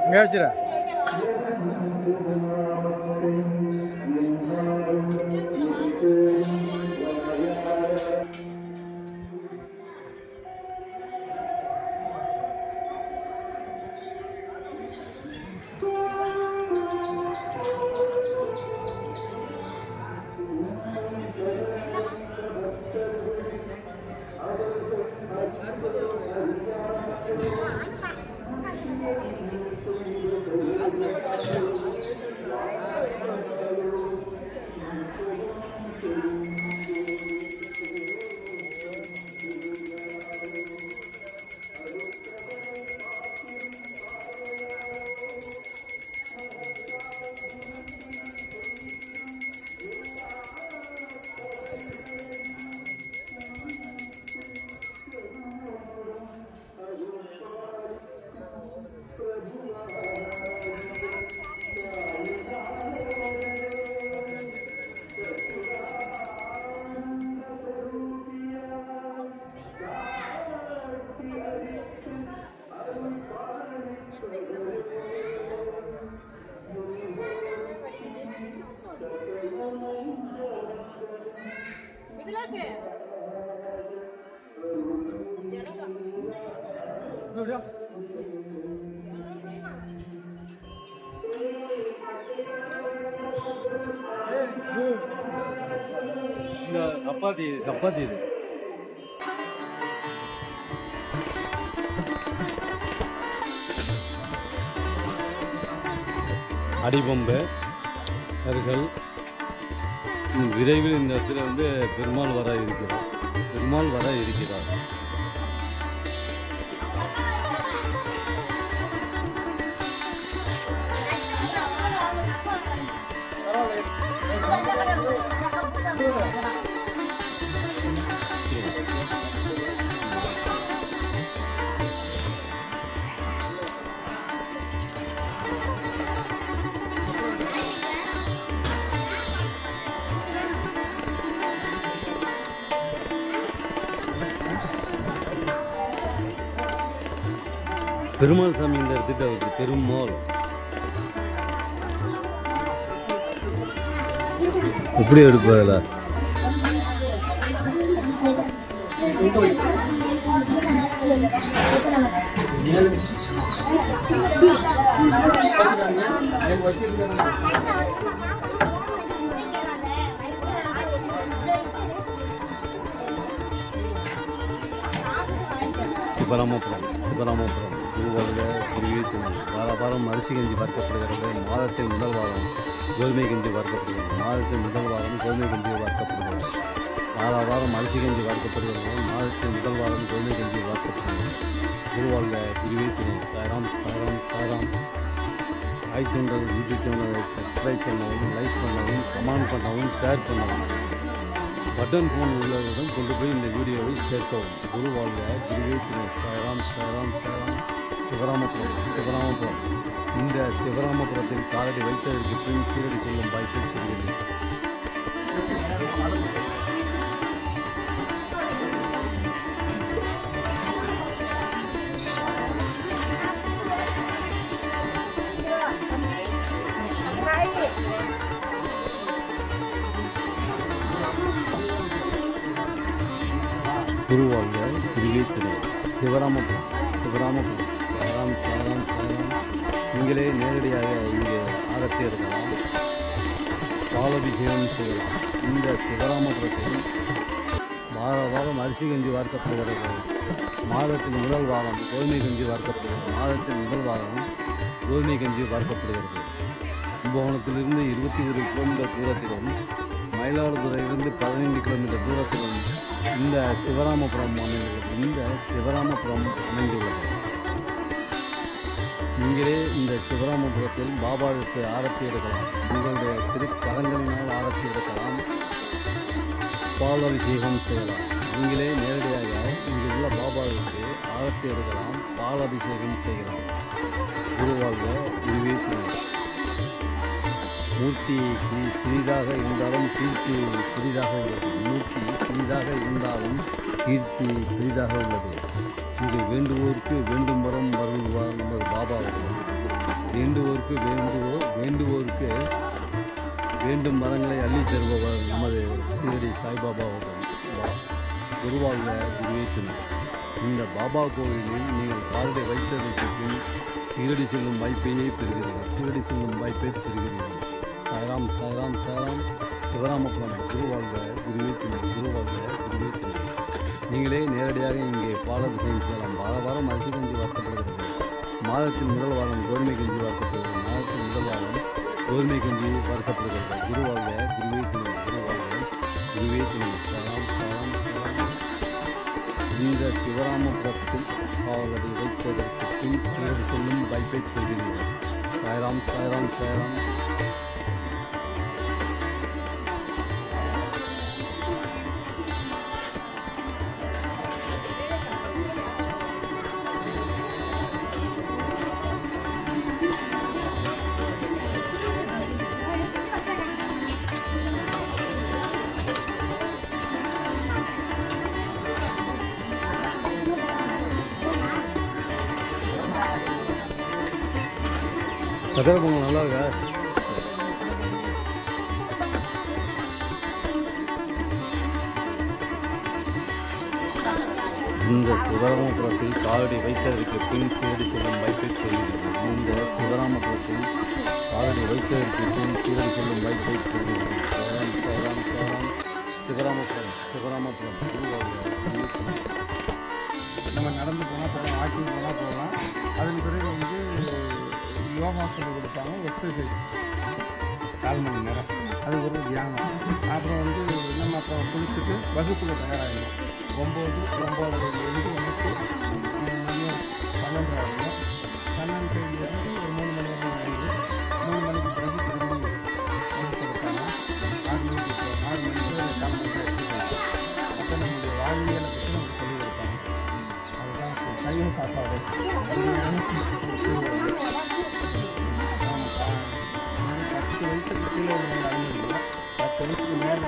இங்கே வச்சுரா சப்பாத்தி சப்பாத்தி இது அடிபம்பு சருகல். விரைவில் இந்த இடத்துல வந்து பெருமாள் வர இருக்கிறார். பெருமாள் சாமி இந்த இடத்துக்கு அவருக்கு பெருமாள் எப்படி எடுப்பதில்ல சிவராமபுரம் வாரம் அரிசி கஞ்சி பார்க்கப்படுகிறது. மாதத்தின் முதல் வாரம் கோதுமை கஞ்சி பார்க்கப்படுகிறது. மாதத்தின் முதல் வாரம் கோதுமை கஞ்சி பார்க்கப்படுகிறது. வாரம் அரிசி கஞ்சி பார்க்கப்படுகிறது. மாதத்தின் முதல் வாரம் கோதுமை கஞ்சி பார்க்கப்படுகிறது. குருவாழ்க குருவே துணை. சாய்ராம் சாய்ராம் சாய்ராம். சாய் தொண்டர் யூடியூப் சேனலை சப்ஸ்கிரைப் பண்ணவும், லைக் பண்ணவும், கமெண்ட் பண்ணவும், ஷேர் பண்ணவும், பட்டன் ஃபோன் உள்ளவரிடம் கொண்டு போய் இந்த வீடியோவை சேர்க்கவும். குருவாழ்க குருவே துணை. சாய்ராம் சாய்ராம் சாய்ராம். சிவராமபுரம். இந்த சிவராமபுரத்தில் காலடி வைத்ததற்கு பின் சீரடி செல்லும் வாய்ப்பை பெறுகிறது. குருவாழ்க குருவே துணை. சிவராமபுரம். சாய்ராம் சாய்ராம் சாய்ராம். நீங்களே நேரடியாக இங்கே ஆரத்தி எடுக்கலாம், பாலபிஷேகம் செய்யலாம். இந்த சிவராமபுரத்தில் வாரம் அரிசி கஞ்சி வார்க்கப்படுகிறது. மாதத்தின் முதல் வாரம் கோதுமை கஞ்சி வார்க்கப்படுகிறது. கும்பகோணத்திலிருந்து 21 கிலோமீட்டர் தூரத்திலும், மயிலாடுதுறையிலிருந்து 15 கிலோமீட்டர் தூரத்திலும் இந்த சிவராமபுரம் அமைந்துள்ளது. நீங்களே இந்த சிவராமபுரத்தில் பாபாவுக்கு ஆரத்தி எடுக்கலாம். உங்களுடைய திருக்கரங்களினால் ஆரத்தி எடுக்கலாம். பால் அபிஷேகம் செய்யலாம். நீங்களே நேரடியாக இங்கு உள்ள பாபாவுக்கு ஆரத்தி எடுக்கலாம், பால் அபிஷேகம் செய்யலாம். குருவாக குருவே துணை. மூர்த்திக்கு சிறிதாக இருந்தாலும் கீர்த்தி பெரிதாக உள்ளது. மூர்த்தி சிறிதாக இருந்தாலும் கீர்த்தி பெரிதாக உள்ளது. இங்கு வேண்டுவோருக்கு வேண்டும் வரம் வருவார் நமது பாபா அவர்கள். வேண்டுவோருக்கு வேண்டும் மரங்களை அள்ளி தருபவர் நமது சீரடி சாய்பாபா அவர்கள். குருவாக குருவே துணை. இந்த பாபா கோவிலில் நீங்கள் காலத்தை வைத்ததற்கு பின் சீரடி செல்லும் வாய்ப்பையே பெறுகிறீர்கள். சாய்ராம் சாய்ராம் சாய்ராம். சிவராமபுரம். குருவாக குருவே துணை. நீங்களே நேரடியாக இங்கே பாலாபிஷேகம் செய்யலாம். வாரம் அரிசி கஞ்சி வார்க்கப்படுகிறது. மாதத்தின் முதல் வாரம் கோதுமை கஞ்சி வார்க்கப்படுகிறது. குருவாக குருவே துணை. சாராம் சாராம் சாராம். இந்த சிவராமபுரத்தில் காவலரை வைப்பதற்கு பின் சீரடி செல்லும் வாய்ப்பை பெறுகிறீர்கள். சாய்ராம் சாய்ராம் சாய்ராம். சக்கரை பொங்கல் நல்லா இருக்கா? இந்த சிவராமபுரத்தில் காலடி வைத்ததற்கு பின் சீரடி செல்லும் வாய்ப்பை பெறுகிறது. சிவராமபுரம். நம்ம நடந்து போனால் போகலாம், வாக்கிங் போனால் போகலாம். அதன் பிறகு வந்து யோகா சொல்லி கொடுப்பாங்க, எக்ஸசைஸ் 4 மணி நேரம், அது ஒரு தியானம். அப்புறம் வந்து நம்ம அப்புறம் குளிச்சுட்டு வகுப்புல தயாராகிடும். 9, 9:30 எனக்கு மதியம் 12 ஆகிடும். 12 ஒரு 3 மணி நேரம் ஆகிடுது. 3 மணிக்கு பிறகு திரும்பி வகுப்பு எடுப்பாங்க. 6 மணிக்கு 4 மணிக்கு 4 மணிக்கு எக்ஸசைஸ். அப்போ நம்மளுடைய வாழ்வியலை பற்றி நமக்கு சொல்லிக் கொடுப்பாங்க. அதுதான் சைவ சாப்பாடு. 10 வயசுக்கு கீழே உள்ளவங்க 10 வயசுக்கு மேலே